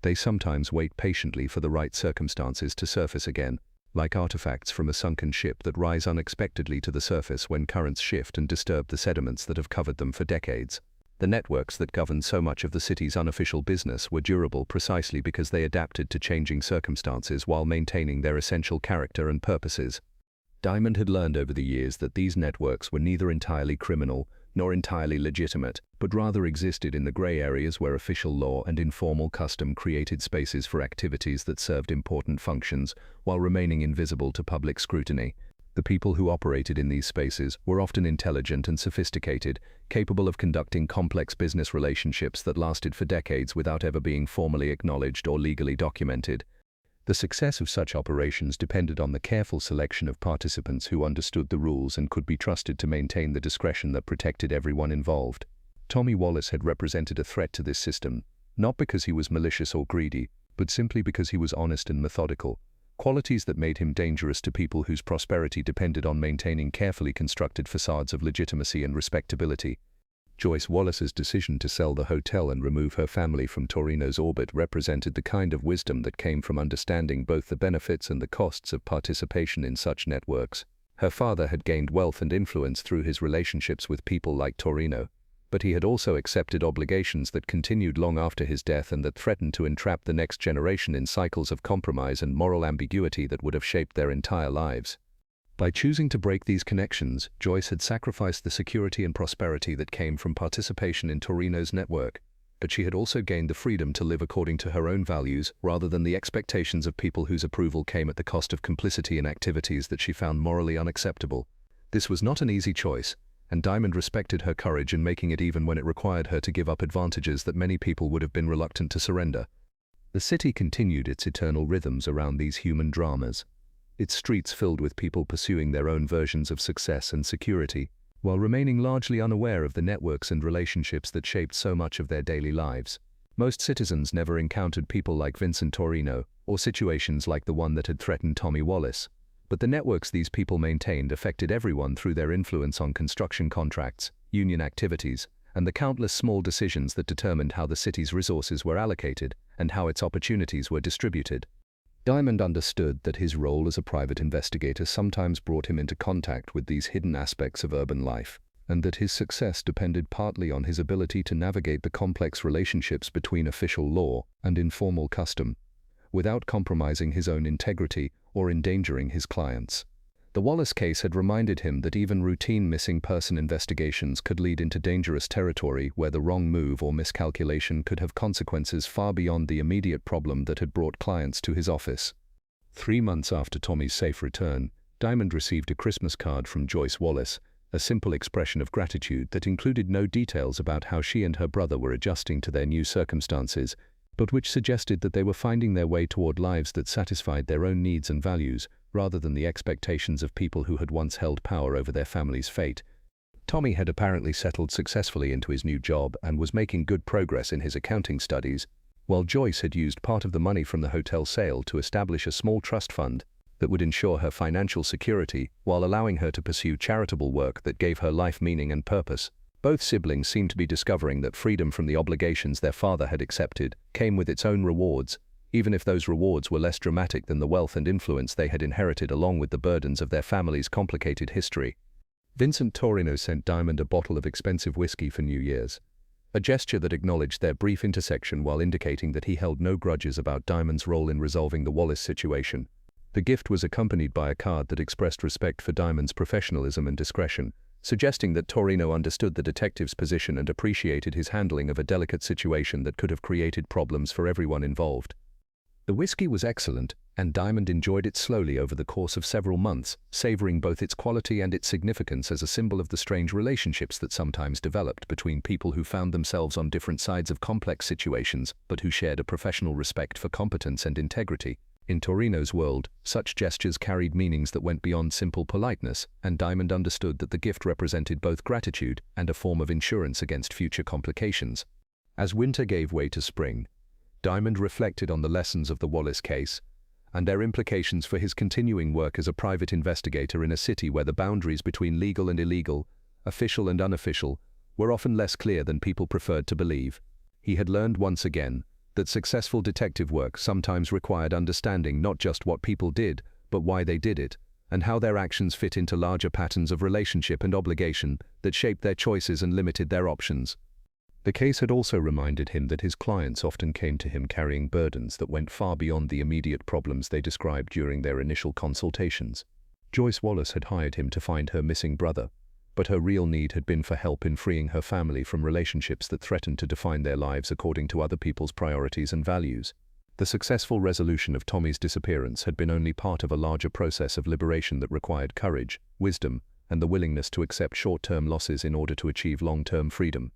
They sometimes wait patiently for the right circumstances to surface again, like artifacts from a sunken ship that rise unexpectedly to the surface when currents shift and disturb the sediments that have covered them for decades. The networks that governed so much of the city's unofficial business were durable precisely because they adapted to changing circumstances while maintaining their essential character and purposes. Diamond had learned over the years that these networks were neither entirely criminal nor entirely legitimate, but rather existed in the gray areas where official law and informal custom created spaces for activities that served important functions while remaining invisible to public scrutiny. The people who operated in these spaces were often intelligent and sophisticated, capable of conducting complex business relationships that lasted for decades without ever being formally acknowledged or legally documented. The success of such operations depended on the careful selection of participants who understood the rules and could be trusted to maintain the discretion that protected everyone involved. Tommy Wallace had represented a threat to this system, not because he was malicious or greedy, but simply because he was honest and methodical, qualities that made him dangerous to people whose prosperity depended on maintaining carefully constructed facades of legitimacy and respectability. Joyce Wallace's decision to sell the hotel and remove her family from Torino's orbit represented the kind of wisdom that came from understanding both the benefits and the costs of participation in such networks. Her father had gained wealth and influence through his relationships with people like Torino, but he had also accepted obligations that continued long after his death and that threatened to entrap the next generation in cycles of compromise and moral ambiguity that would have shaped their entire lives. By choosing to break these connections, Joyce had sacrificed the security and prosperity that came from participation in Torino's network, but she had also gained the freedom to live according to her own values rather than the expectations of people whose approval came at the cost of complicity in activities that she found morally unacceptable. This was not an easy choice, and Diamond respected her courage in making it even when it required her to give up advantages that many people would have been reluctant to surrender. The city continued its eternal rhythms around these human dramas, its streets filled with people pursuing their own versions of success and security, while remaining largely unaware of the networks and relationships that shaped so much of their daily lives. Most citizens never encountered people like Vincent Torino, or situations like the one that had threatened Tommy Wallace, but the networks these people maintained affected everyone through their influence on construction contracts, union activities, and the countless small decisions that determined how the city's resources were allocated and how its opportunities were distributed. Diamond understood that his role as a private investigator sometimes brought him into contact with these hidden aspects of urban life, and that his success depended partly on his ability to navigate the complex relationships between official law and informal custom, without compromising his own integrity or endangering his clients. The Wallace case had reminded him that even routine missing person investigations could lead into dangerous territory where the wrong move or miscalculation could have consequences far beyond the immediate problem that had brought clients to his office. 3 months after Tommy's safe return, Diamond received a Christmas card from Joyce Wallace, a simple expression of gratitude that included no details about how she and her brother were adjusting to their new circumstances, but which suggested that they were finding their way toward lives that satisfied their own needs and values, rather than the expectations of people who had once held power over their family's fate. Tommy had apparently settled successfully into his new job and was making good progress in his accounting studies, while Joyce had used part of the money from the hotel sale to establish a small trust fund that would ensure her financial security while allowing her to pursue charitable work that gave her life meaning and purpose. Both siblings seemed to be discovering that freedom from the obligations their father had accepted came with its own rewards, even if those rewards were less dramatic than the wealth and influence they had inherited along with the burdens of their family's complicated history. Vincent Torino sent Diamond a bottle of expensive whiskey for New Year's, a gesture that acknowledged their brief intersection while indicating that he held no grudges about Diamond's role in resolving the Wallace situation. The gift was accompanied by a card that expressed respect for Diamond's professionalism and discretion, suggesting that Torino understood the detective's position and appreciated his handling of a delicate situation that could have created problems for everyone involved. The whiskey was excellent, and Diamond enjoyed it slowly over the course of several months, savoring both its quality and its significance as a symbol of the strange relationships that sometimes developed between people who found themselves on different sides of complex situations but who shared a professional respect for competence and integrity. In Torino's world, such gestures carried meanings that went beyond simple politeness, and Diamond understood that the gift represented both gratitude and a form of insurance against future complications. As winter gave way to spring, Diamond reflected on the lessons of the Wallace case and their implications for his continuing work as a private investigator in a city where the boundaries between legal and illegal, official and unofficial, were often less clear than people preferred to believe. He had learned once again that successful detective work sometimes required understanding not just what people did, but why they did it, and how their actions fit into larger patterns of relationship and obligation that shaped their choices and limited their options. The case had also reminded him that his clients often came to him carrying burdens that went far beyond the immediate problems they described during their initial consultations. Joyce Wallace had hired him to find her missing brother, but her real need had been for help in freeing her family from relationships that threatened to define their lives according to other people's priorities and values. The successful resolution of Tommy's disappearance had been only part of a larger process of liberation that required courage, wisdom, and the willingness to accept short-term losses in order to achieve long-term freedom.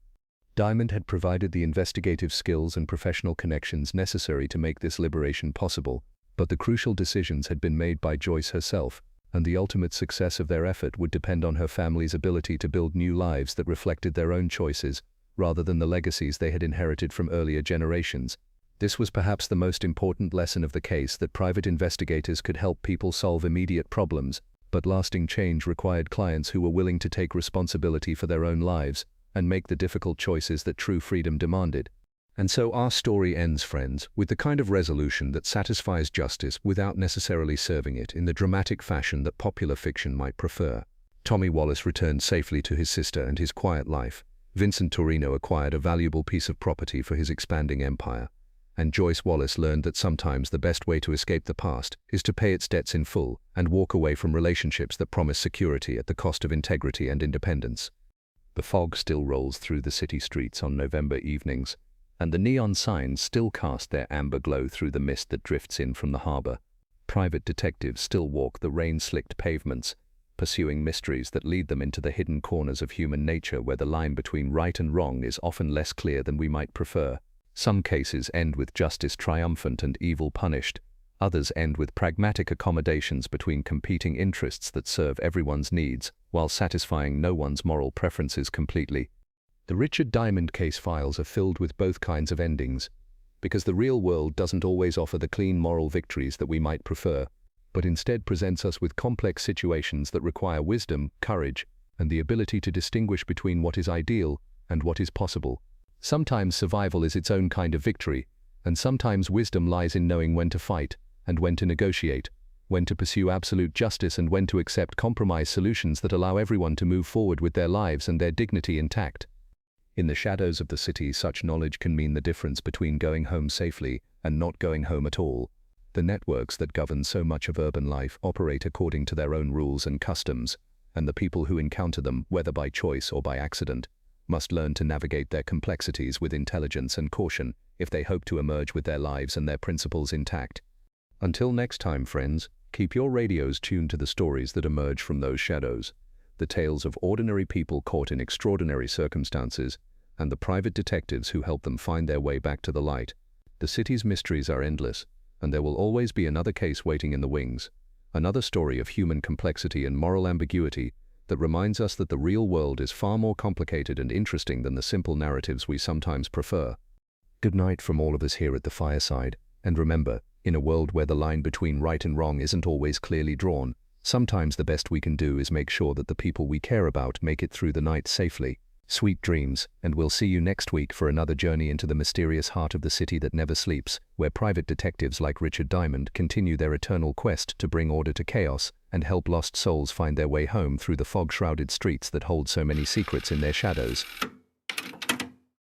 Diamond had provided the investigative skills and professional connections necessary to make this liberation possible, but the crucial decisions had been made by Joyce herself, and the ultimate success of their effort would depend on her family's ability to build new lives that reflected their own choices, rather than the legacies they had inherited from earlier generations. This was perhaps the most important lesson of the case, that private investigators could help people solve immediate problems, but lasting change required clients who were willing to take responsibility for their own lives and make the difficult choices that true freedom demanded. And so our story ends, friends, with the kind of resolution that satisfies justice without necessarily serving it in the dramatic fashion that popular fiction might prefer. Tommy Wallace returned safely to his sister and his quiet life. Vincent Torino acquired a valuable piece of property for his expanding empire. And Joyce Wallace learned that sometimes the best way to escape the past is to pay its debts in full and walk away from relationships that promise security at the cost of integrity and independence. The fog still rolls through the city streets on November evenings, and the neon signs still cast their amber glow through the mist that drifts in from the harbor. Private detectives still walk the rain-slicked pavements, pursuing mysteries that lead them into the hidden corners of human nature where the line between right and wrong is often less clear than we might prefer. Some cases end with justice triumphant and evil punished. Others end with pragmatic accommodations between competing interests that serve everyone's needs, while satisfying no one's moral preferences completely. The Richard Diamond case files are filled with both kinds of endings, because the real world doesn't always offer the clean moral victories that we might prefer, but instead presents us with complex situations that require wisdom, courage, and the ability to distinguish between what is ideal and what is possible. Sometimes survival is its own kind of victory, and sometimes wisdom lies in knowing when to fight and when to negotiate, when to pursue absolute justice and when to accept compromise solutions that allow everyone to move forward with their lives and their dignity intact. In the shadows of the city, such knowledge can mean the difference between going home safely and not going home at all. The networks that govern so much of urban life operate according to their own rules and customs, and the people who encounter them, whether by choice or by accident, must learn to navigate their complexities with intelligence and caution if they hope to emerge with their lives and their principles intact. Until next time, friends, keep your radios tuned to the stories that emerge from those shadows. the tales of ordinary people caught in extraordinary circumstances, and the private detectives who help them find their way back to the light. The city's mysteries are endless, and there will always be another case waiting in the wings, another story of human complexity and moral ambiguity that reminds us that the real world is far more complicated and interesting than the simple narratives we sometimes prefer. Good night from all of us here at the fireside, and remember, in a world where the line between right and wrong isn't always clearly drawn, sometimes the best we can do is make sure that the people we care about make it through the night safely. Sweet dreams, and we'll see you next week for another journey into the mysterious heart of the city that never sleeps, where private detectives like Richard Diamond continue their eternal quest to bring order to chaos and help lost souls find their way home through the fog-shrouded streets that hold so many secrets in their shadows.